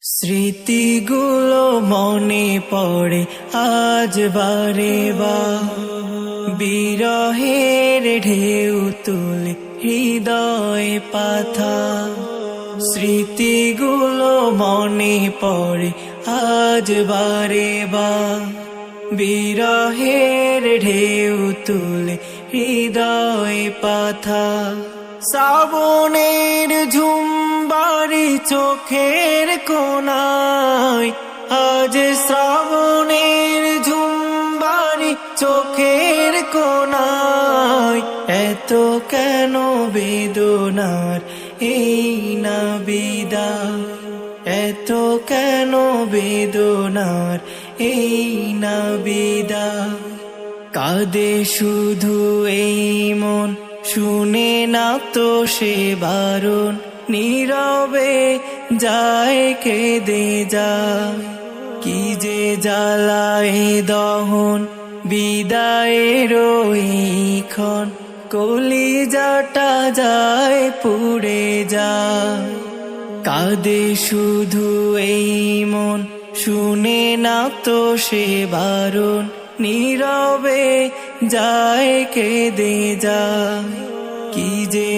স্মৃতিগুলো মনে পড়ে আজ বারে বার, বিরহের ঢেউ তুলে হৃদয় পাথা। স্মৃতিগুলো মনে পড়ে আজ বারে বার, বিরহের ঢেউ তুলে হৃদয় পাথা। শ্রাবণের ঝুমবাড়ি চোখের কোণায়, আজ শ্রাবণের ঝুমবাড়ি চোখের কোণায়। এত কেন বেদনার এই না বিদায়, এত কেন বেদনার এই না বিদায়। কাঁদে শুধু এই মন, শুনে না তো সে বারণ, নীরবে যায় কেঁদে যায়। কি যে জ্বালায় দহন বিদায়ের ক্ষণ, কলিজাটা যায় পুড়ে যায়। কাঁদে শুধু এই মন, শুনে না তো সে বারণ, নীরবে যায় কেঁদে যায়। কি যে